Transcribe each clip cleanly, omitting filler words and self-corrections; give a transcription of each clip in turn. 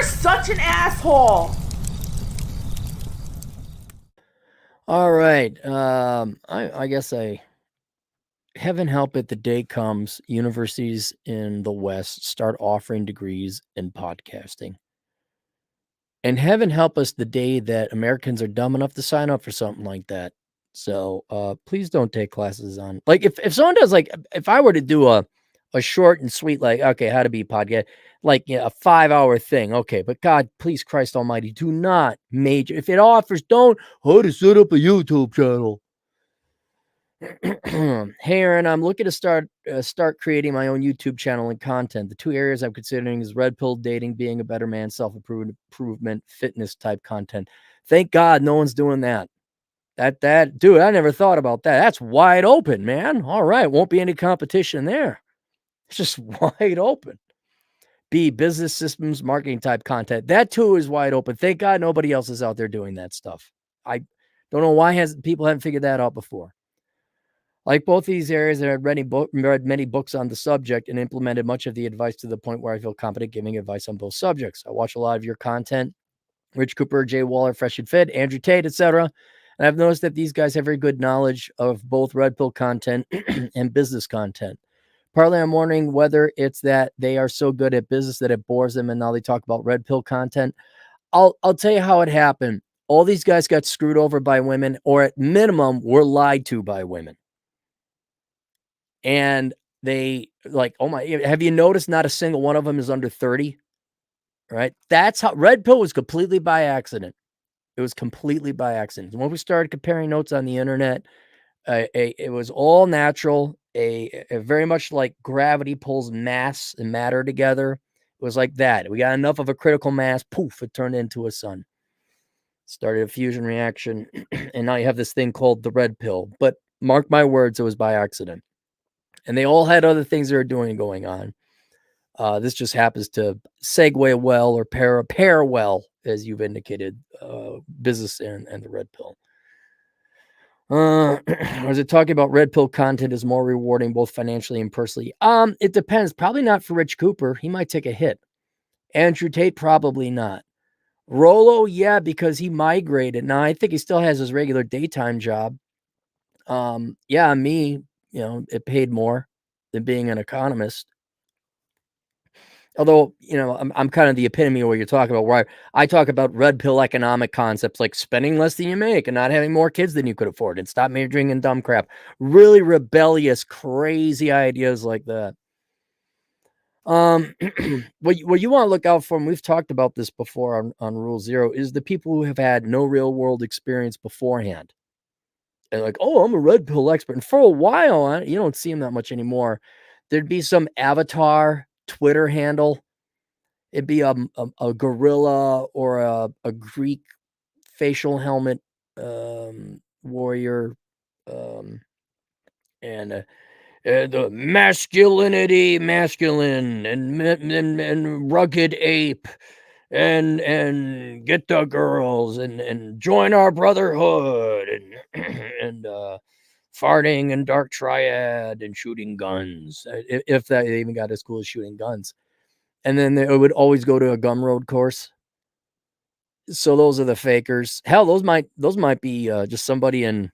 You're such an asshole. All right. I guess heaven help it, the day comes universities in the West start offering degrees in podcasting. And heaven help us the day that Americans are dumb enough to sign up for something like that. So please don't take classes on, like, if someone does, like, if I were to do a short and sweet, like, okay, how to be a podcast, like, a 5-hour thing, okay, but God, please, Christ Almighty, do not major. If it offers, don't how to set up a YouTube channel. Hey, Aaron, I'm looking to start creating my own YouTube channel and content. The two areas I'm considering is red pill dating, being a better man, self-improvement, fitness type content. Thank God no one's doing that. That dude, I never thought about that. That's wide open, man. All right, won't be any competition there. It's just wide open. B, business systems, marketing type content. That too is wide open. Thank God nobody else is out there doing that stuff. I don't know why people haven't figured that out before. Like both these areas, I have read many books on the subject and implemented much of the advice to the point where I feel competent giving advice on both subjects. I watch a lot of your content, Rich Cooper, Jay Waller, Fresh and Fit, Andrew Tate, etc. And I've noticed that these guys have very good knowledge of both red pill content and business content. Partly, I'm wondering whether it's that they are so good at business that it bores them, and now they talk about red pill content. I'll tell you how it happened. All these guys got screwed over by women, or at minimum, were lied to by women. And they like, oh my, have you noticed not a single one of them is under 30? Right? That's how red pill was completely by accident. It was completely by accident. When we started comparing notes on the internet, it was all natural. A very much like gravity pulls mass and matter together. It was like that. We got enough of a critical mass, poof, it turned into a sun. Started a fusion reaction, and now you have this thing called the red pill. But mark my words, it was by accident. And they all had other things they were doing going on. This just happens to segue well or pair well, as you've indicated, business and the red pill. Was it talking about red pill content is more rewarding both financially and personally? It depends. Probably not for Rich Cooper. He might take a hit. Andrew Tate, probably not. Rolo, yeah, because he migrated. Now I think he still has his regular daytime job. Yeah, me, it paid more than being an economist. Although, I'm kind of the epitome of what you're talking about, where I talk about red pill economic concepts like spending less than you make and not having more kids than you could afford and stop majoring in dumb crap. Really rebellious, crazy ideas like that. What you want to look out for, and we've talked about this before on Rule Zero, is the people who have had no real world experience beforehand. And like, oh, I'm a red pill expert. And for a while, you don't see them that much anymore. There'd be some avatar Twitter handle. It'd be a gorilla or a Greek facial helmet warrior, and the masculine and rugged ape, and get the girls and join our brotherhood and farting and dark triad and shooting guns, if that even got as cool as shooting guns. And then it would always go to a Gumroad course. So those are the fakers. Hell, those might be just somebody in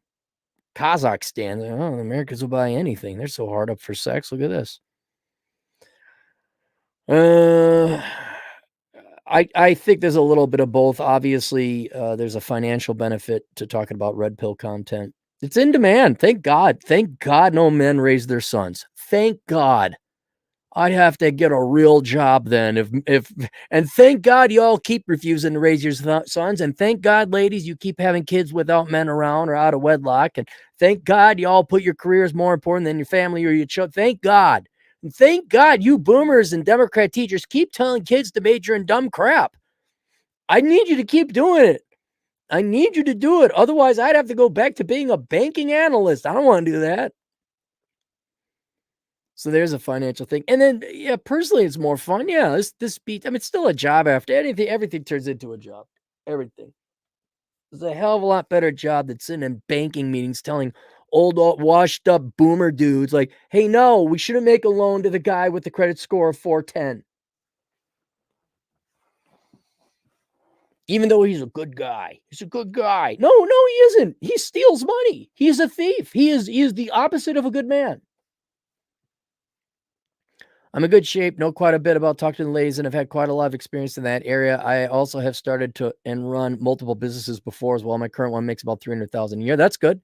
Kazakhstan. Oh, Americans will buy anything. They're so hard up for sex. Look at this. I think there's a little bit of both. Obviously, there's a financial benefit to talking about red pill content. It's in demand. Thank God. Thank God no men raise their sons. Thank God. I'd have to get a real job then and thank God y'all keep refusing to raise your sons, and thank God, ladies, you keep having kids without men around or out of wedlock, and thank God y'all put your careers more important than your family or your children. Thank God. And thank God you boomers and Democrat teachers keep telling kids to major in dumb crap. I need you to keep doing it. I need you to do it. Otherwise, I'd have to go back to being a banking analyst. I don't want to do that. So there's a financial thing. And then, yeah, personally, it's more fun. Yeah, this beat. I mean, it's still a job after anything. Everything turns into a job. Everything. It's a hell of a lot better job than sitting in banking meetings telling old washed up boomer dudes like, hey, no, we shouldn't make a loan to the guy with the credit score of 410. Even though he's a good guy. He's a good guy. No, he isn't. He steals money. He's a thief. He is the opposite of a good man. I'm in good shape, know quite a bit about talking to the ladies, and have had quite a lot of experience in that area. I also have started to and run multiple businesses before as well. My current one makes about $300,000 a year. That's good.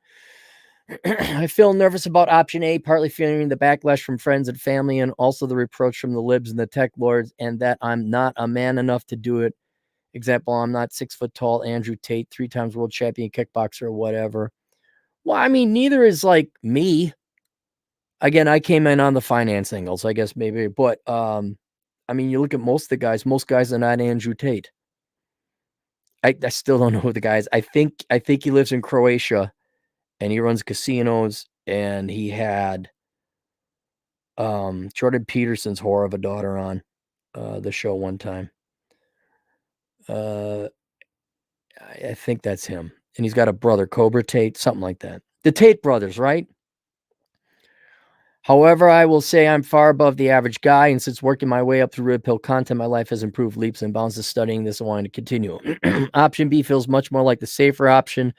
I feel nervous about option A, partly fearing the backlash from friends and family, and also the reproach from the libs and the tech lords, and that I'm not a man enough to do it. Example, I'm not 6 foot tall Andrew Tate, 3 times world champion kickboxer or whatever. Well, I mean, neither is like me. Again, I came in on the finance angle, so I guess maybe, but I mean, you look at most guys are not Andrew Tate. I still don't know who the guy is. I think he lives in Croatia and he runs casinos, and he had Jordan Peterson's whore of a daughter on the show one time. I think that's him. And he's got a brother, Cobra Tate, something like that. The Tate brothers, right? However, I will say I'm far above the average guy, and since working my way up through Red Pill content, my life has improved leaps and bounds to studying this and wanting to continue. Option B feels much more like the safer option,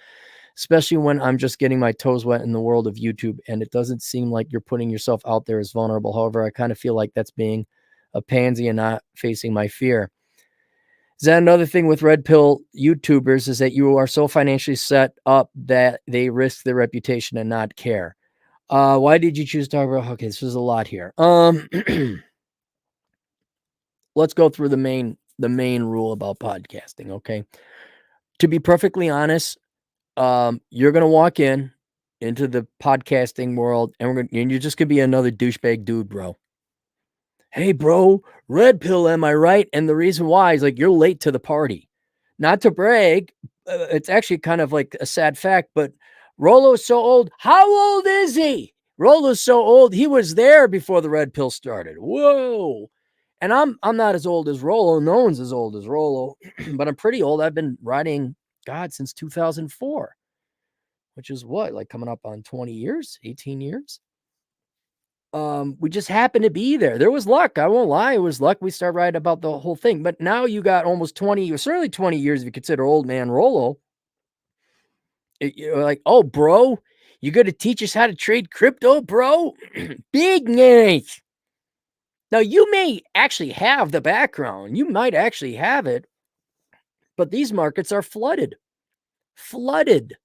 especially when I'm just getting my toes wet in the world of YouTube, and it doesn't seem like you're putting yourself out there as vulnerable. However, I kind of feel like that's being a pansy and not facing my fear. Is that another thing with Red Pill YouTubers is that you are so financially set up that they risk their reputation and not care? Why did you choose to talk about? Okay, this is a lot here. Let's go through the main rule about podcasting. Okay, to be perfectly honest, you're gonna walk into the podcasting world, and you're just gonna be another douchebag dude, bro. Hey, bro, Red Pill, am I right? And the reason why is like you're late to the party. Not to brag, it's actually kind of like a sad fact, but Rollo's so old. How old is he? Rollo's so old. He was there before the Red Pill started. Whoa. And I'm not as old as Rollo. No one's as old as Rollo, but I'm pretty old. I've been riding God since 2004, which is what, like coming up on 20 years, 18 years. We just happened to be there. There was luck. I won't lie. It was luck. We started writing about the whole thing. But now you got almost 20, or certainly 20 years if you consider old man Rollo. You're like, oh, bro, you got to teach us how to trade crypto, bro? Big nice. Now, you may actually have the background. You might actually have it. But these markets are flooded. Flooded.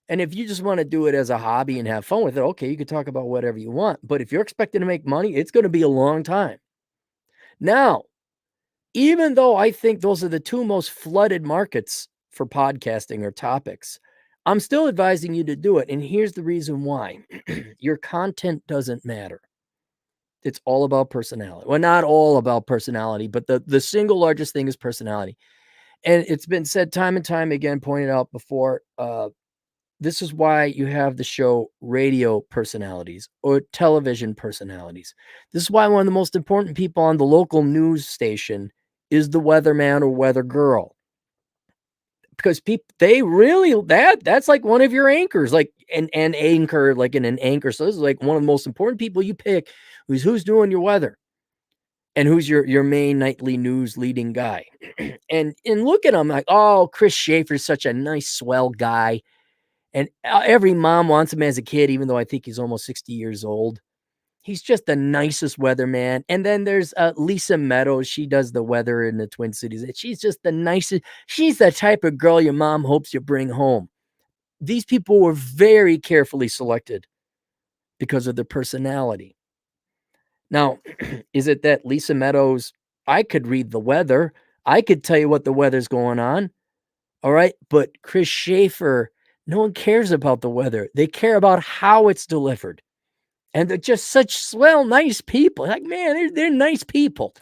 And if you just want to do it as a hobby and have fun with it, okay, you can talk about whatever you want. But if you're expecting to make money, it's going to be a long time. Now, even though I think those are the two most flooded markets for podcasting or topics, I'm still advising you to do it. And here's the reason why. Your content doesn't matter. It's all about personality. Well, not all about personality, but the single largest thing is personality. And it's been said time and time again, pointed out before, this is why you have the show radio personalities or television personalities. This is why one of the most important people on the local news station is the weatherman or weather girl. Because people, they really, that's like one of your anchors, like an anchor, like in an anchor. So this is like one of the most important people you pick, who's doing your weather and who's your main nightly news leading guy. and look at him like, oh, Chris Schaefer's such a nice, swell guy. And every mom wants him as a kid, even though I think he's almost 60 years old. He's just the nicest weatherman. And then there's Lisa Meadows. She does the weather in the Twin Cities. She's just the nicest. She's the type of girl your mom hopes you bring home. These people were very carefully selected because of their personality. Now, is it that Lisa Meadows, I could read the weather. I could tell you what the weather's going on. All right. But Chris Schaefer, no one cares about the weather. They care about how it's delivered. And they're just such swell, nice people. Like, man, they're nice people.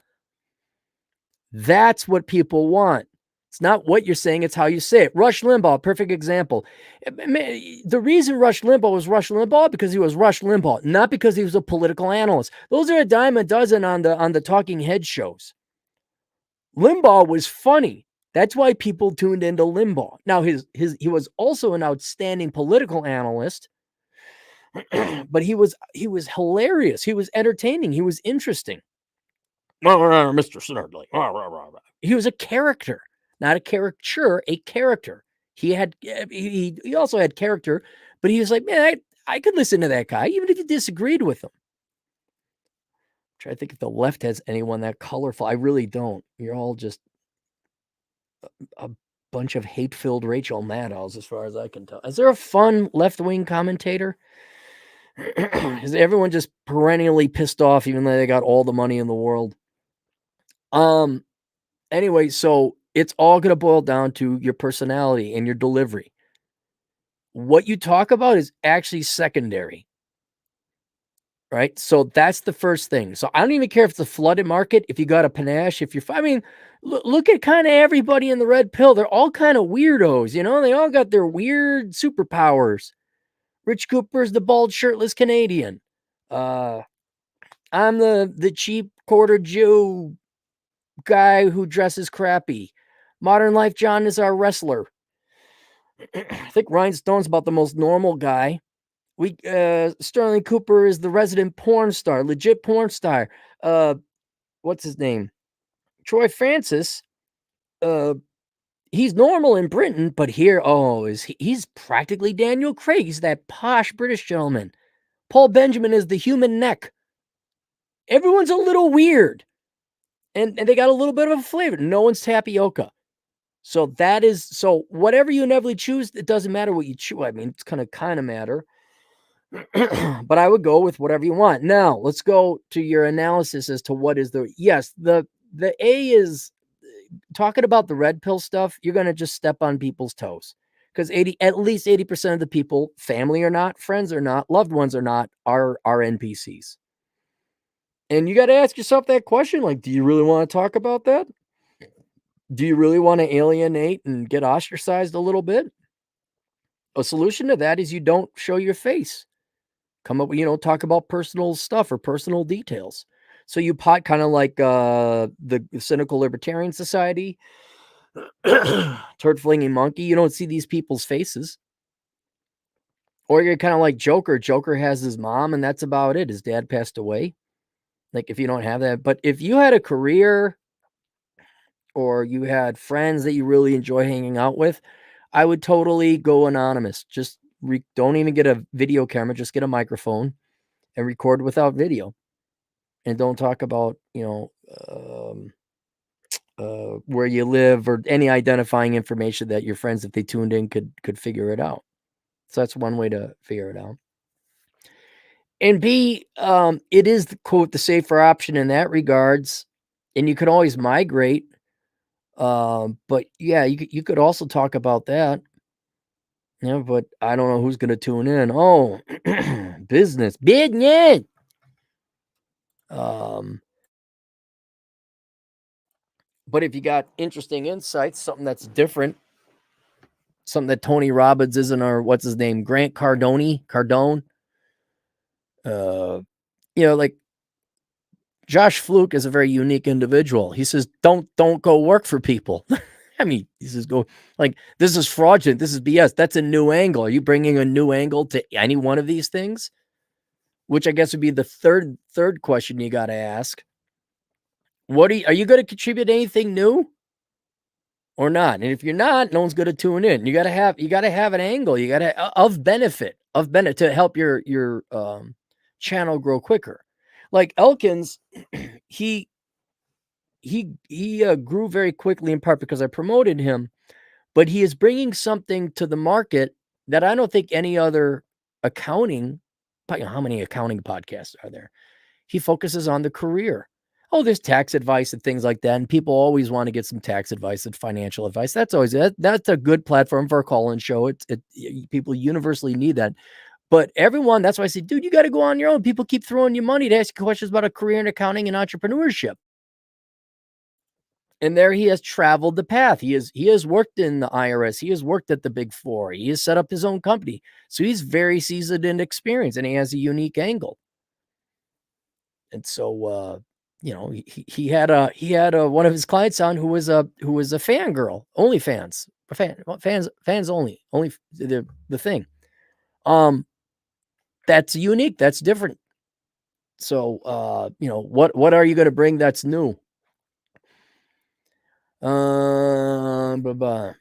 That's what people want. It's not what you're saying, it's how you say it. Rush Limbaugh, perfect example. The reason Rush Limbaugh was Rush Limbaugh because he was Rush Limbaugh, not because he was a political analyst. Those are a dime a dozen on the talking head shows. Limbaugh was funny. That's why people tuned into Limbaugh. Now, he was also an outstanding political analyst, but he was hilarious. He was entertaining. He was interesting. Mr. Snerdley. He was a character. not a caricature, a character. He also had character, but he was like, man, I could listen to that guy, even if you disagreed with him. Try to think if the left has anyone that colorful. I really don't. You're all just a bunch of hate-filled Rachel Maddows, as far as I can tell. Is there a fun left-wing commentator? Is everyone just perennially pissed off, even though they got all the money in the world? Anyway, so it's all going to boil down to your personality and your delivery. What you talk about is actually secondary. Right? So that's the first thing. So I don't even care if it's a flooded market, if you got a panache, look at kind of everybody in the red pill. They're all kind of weirdos, you know? They all got their weird superpowers. Rich Cooper's the bald shirtless Canadian. I'm the cheap quarter Jew guy who dresses crappy. Modern Life John is our wrestler. I think Rhinestone's about the most normal guy. Sterling Cooper is the resident porn star, legit porn star. What's his name? Troy Francis. He's normal in Britain, but here, he's practically Daniel Craig. He's that posh British gentleman. Paul Benjamin is the human neck. Everyone's a little weird. And they got a little bit of a flavor. No one's tapioca. So whatever you inevitably choose, it doesn't matter what you choose. I mean, it's gonna kind of matter. But I would go with whatever you want. Now, let's go to your analysis as to what is the A is talking about the red pill stuff. You're going to just step on people's toes because at least 80% of the people, family or not, friends or not, loved ones or not, are NPCs. And you got to ask yourself that question. Like, do you really want to talk about that? Do you really want to alienate and get ostracized a little bit? A solution to that is you don't show your face. Come up with, talk about personal stuff or personal details. So you kind of like the Cynical Libertarian Society, Turd Flinging Monkey. You don't see these people's faces. Or you're kind of like Joker. Joker has his mom, and that's about it. His dad passed away. Like, if you don't have that. But if you had a career or you had friends that you really enjoy hanging out with, I would totally go anonymous. Just don't even get a video camera. Just get a microphone and record without video. And don't talk about, where you live or any identifying information that your friends, if they tuned in, could figure it out. So that's one way to figure it out. And B, it is the safer option in that regards. And you can always migrate. But yeah, you could also talk about that. Yeah, but I don't know who's going to tune in. Oh, business. But if you got interesting insights, something that's different, something that Tony Robbins isn't, or what's his name, Grant Cardone, like Josh Fluke is a very unique individual. He says, don't go work for people. I mean, he says, go, like, this is fraudulent. This is BS. That's a new angle. Are you bringing a new angle to any one of these things? Which I guess would be the third question you got to ask. Are you going to contribute anything new or not? And if you're not, no one's going to tune in. You got to have an angle. You got to of benefit to help your channel grow quicker. Like Elkins, he grew very quickly in part because I promoted him, but he is bringing something to the market that I don't think any other accounting. How many accounting podcasts are there? He focuses on the career. Oh, there's tax advice and things like that. And people always want to get some tax advice and financial advice. That's a good platform for a call-in show. People universally need that. But everyone, that's why I say, dude, you got to go on your own. People keep throwing you money to ask you questions about a career in accounting and entrepreneurship. And there he has traveled the path. He has worked in the IRS. He has worked at the Big Four. He has set up his own company. So he's very seasoned and experienced, and he has a unique angle. And so, he had one of his clients on who was a fangirl, fans only the thing. That's unique. That's different. So, what are you going to bring that's new? Blah, blah.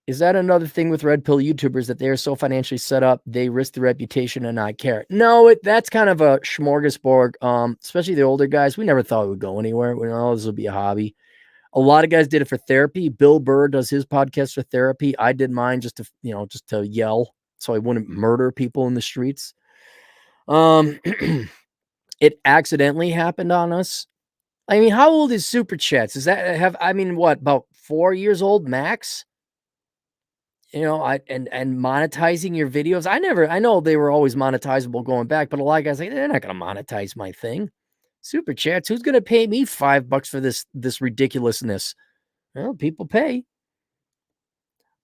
Is that another thing with red pill YouTubers that they are so financially set up they risk the reputation and not care? No, that's kind of a smorgasbord. Especially the older guys. We never thought it would go anywhere. We know this would be a hobby. A lot of guys did it for therapy. Bill Burr does his podcast for therapy. I did mine just to yell so I wouldn't murder people in the streets. It accidentally happened on us. I mean, how old is Super Chats? What, about 4 years old max? And monetizing your videos. I know they were always monetizable going back, but a lot of guys they're not going to monetize my thing. Super Chats, who's going to pay me $5 for this ridiculousness? Well, people pay.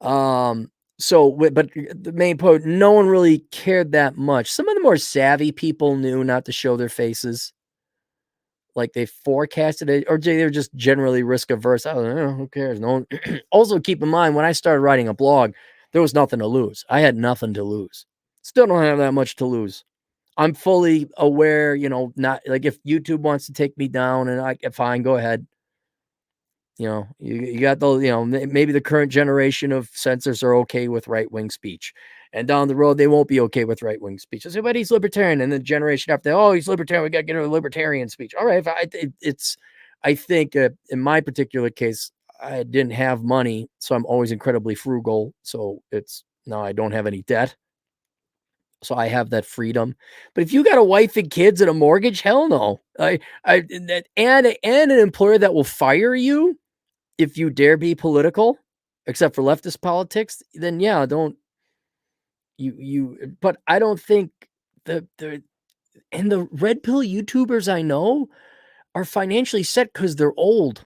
But the main point, no one really cared that much. Some of the more savvy people knew not to show their faces. Like they forecasted it, or they're just generally risk averse. I don't know, who cares? No one. Also, keep in mind, when I started writing a blog, there was nothing to lose. I had nothing to lose. Still don't have that much to lose. I'm fully aware, not like if YouTube wants to take me down and fine, go ahead. You got maybe the current generation of censors are okay with right-wing speech. And down the road, they won't be okay with right-wing speech. I say, but he's libertarian. And the generation after, oh, he's libertarian. We got to get a libertarian speech. All right. I think in my particular case, I didn't have money. So I'm always incredibly frugal. So I don't have any debt. So I have that freedom. But if you got a wife and kids and a mortgage, hell no. And an employer that will fire you if you dare be political, except for leftist politics, then yeah, don't you but I don't think the red pill YouTubers I know are financially set because they're old.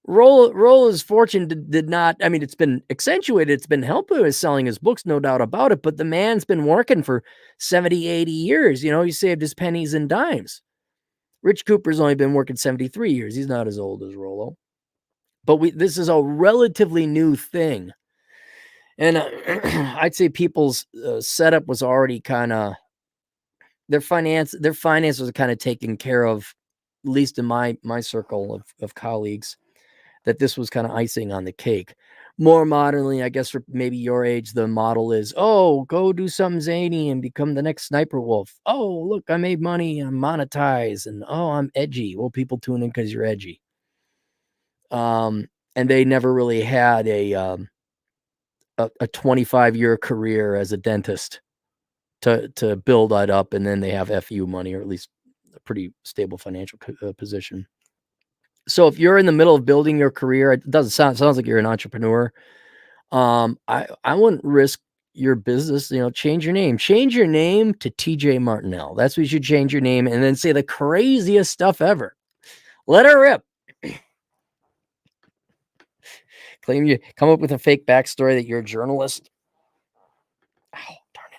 Rolla's fortune did not, I mean, it's been accentuated, it's been helping with selling his books, no doubt about it, but the man's been working for 70, 80 years. He saved his pennies and dimes. Rich Cooper's only been working 73 years. He's not as old as Rollo. But this is a relatively new thing. And I'd say people's setup was already kind of, their finances are kind of taken care of, at least in my circle of colleagues, that this was kind of icing on the cake. More modernly, I guess for maybe your age, the model is, oh, go do something zany and become the next Sniper Wolf. Oh, look, I made money, I'm monetized, and oh, I'm edgy. Well, people tune in because you're edgy. And they never really had a 25-year career as a dentist to build that up, and then they have FU money, or at least a pretty stable financial position. So if you're in the middle of building your career, it sounds like you're an entrepreneur. I wouldn't risk your business. Change your name to TJ Martinell. That's what you should change your name, and then say the craziest stuff ever. Let her rip. Claim you come up with a fake backstory that you're a journalist. Ow, darn it.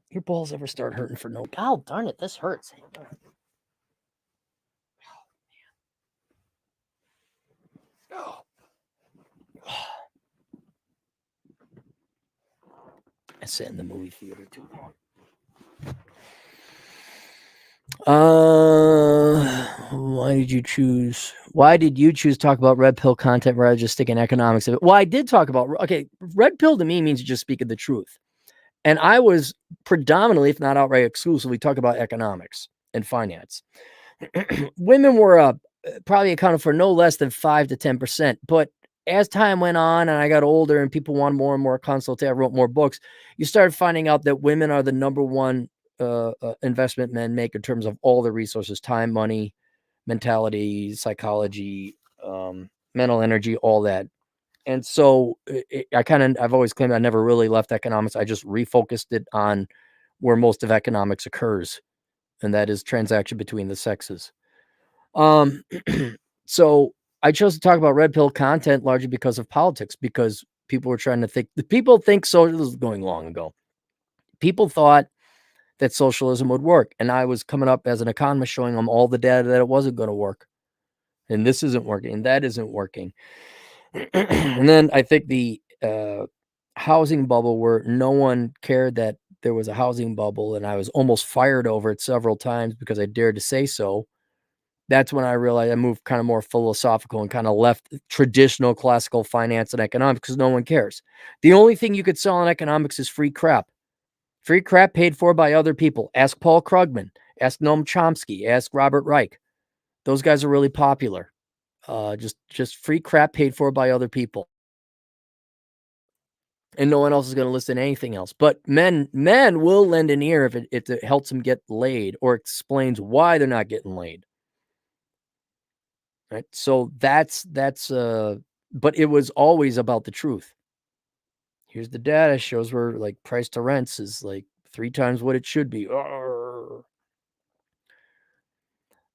Your balls ever start hurting for no? Oh, darn it. This hurts. Oh. I sat in the movie theater too long. Why did you choose to talk about red pill content rather than just sticking economics of it? Well, I did talk about, red pill to me means you just speak of the truth. And I was predominantly, if not outright exclusively, talk about economics and finance. Women were probably accounted for no less than 5 to 10%. But as time went on and I got older and people wanted more and more consultation, I wrote more books. You started finding out that women are the number one investment men make in terms of all the resources: time, money, mentality, psychology, mental energy, all that. And so I've always claimed I never really left economics. I just refocused it on where most of economics occurs, and that is transaction between the sexes. So I chose to talk about red pill content largely because of politics, because people think socialism is going long ago. People thought that socialism would work. And I was coming up as an economist showing them all the data that it wasn't going to work. And this isn't working, and that isn't working. And then I think the housing bubble, where no one cared that there was a housing bubble, and I was almost fired over it several times because I dared to say so. That's when I realized I moved kind of more philosophical and kind of left traditional classical finance and economics because no one cares. The only thing you could sell in economics is free crap. Free crap paid for by other people. Ask Paul Krugman. Ask Noam Chomsky. Ask Robert Reich. Those guys are really popular. Just free crap paid for by other people. And no one else is going to listen to anything else. But men will lend an ear if it helps them get laid or explains why they're not getting laid. Right? So that's but it was always about the truth. Here's the data, shows where like price to rents is like 3 times what it should be. Arr.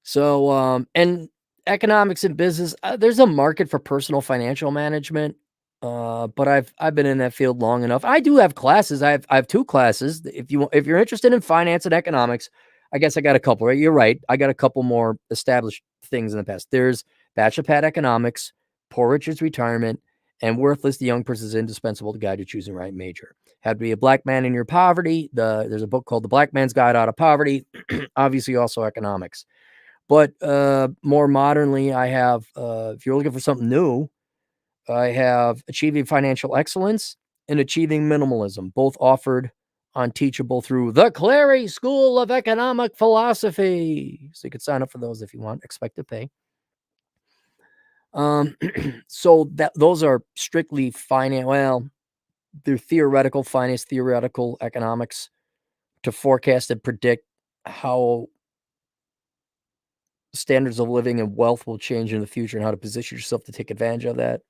So and economics and business, there's a market for personal financial management. But I've been in that field long enough. I do have classes. I have 2 classes. If you're interested in finance and economics, I guess I got a couple, right? You're right. I got a couple more established things in the past. There's Bachelor Pad Economics, Poor Richard's Retirement, and Worthless: The Young Person's Indispensable Guide to Choosing the Right Major. Had to be a black man in your poverty. There's a book called The Black Man's Guide Out of Poverty. Obviously, also economics. But more modernly, I have, if you're looking for something new, I have Achieving Financial Excellence and Achieving Minimalism, both offered on Teachable through the Clary School of Economic Philosophy. So you can sign up for those if you want. Expect to pay. So those are strictly finance. Well, they're theoretical finance, theoretical economics to forecast and predict how standards of living and wealth will change in the future and how to position yourself to take advantage of that.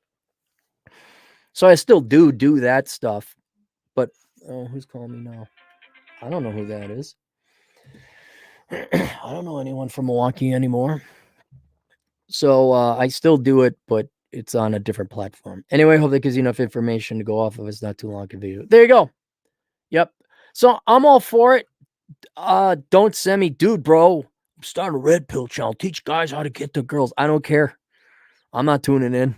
So I still do that stuff, but who's calling me now? I don't know who that is. I don't know anyone from Milwaukee anymore. So I still do it, but it's on a different platform. Anyway, hope that gives you enough information to go off of. It's not too long a video. There you go. Yep. So I'm all for it. Don't send me, dude, bro. I'm starting a red pill channel. Teach guys how to get the girls. I don't care. I'm not tuning in.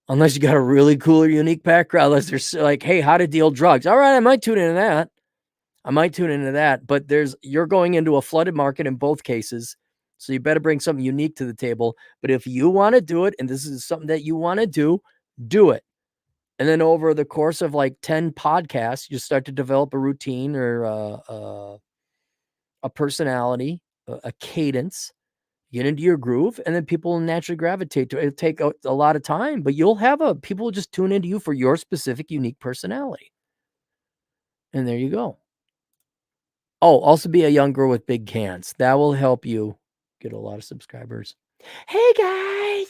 Unless you got a really cool or unique background. Unless there's like, hey, how to deal drugs. All right, I might tune into that. But you're going into a flooded market in both cases. So you better bring something unique to the table. But if you want to do it, and this is something that you want to do it. And then over the course of like 10 podcasts, you start to develop a routine or a personality, a cadence, get into your groove, and then people will naturally gravitate to it. It'll take a lot of time, but people will just tune into you for your specific, unique personality. And there you go. Oh, also be a young girl with big cans. That will help you get a lot of subscribers. Hey guys,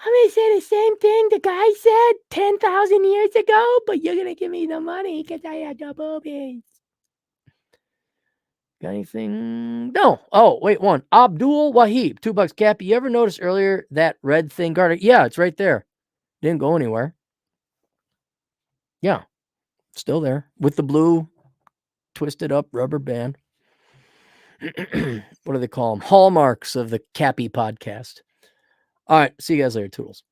I'm going to say the same thing the guy said 10,000 years ago, but you're going to give me the money because I had the boobies. Got anything? No. Oh, wait, one. Abdul Wahib, $2. Cappy, you ever notice earlier that red thing, Garter? Yeah, it's right there. Didn't go anywhere. Yeah, still there with the blue twisted up rubber band. What do they call them? Hallmarks of the Cappy podcast. All right. See you guys later, Toodles.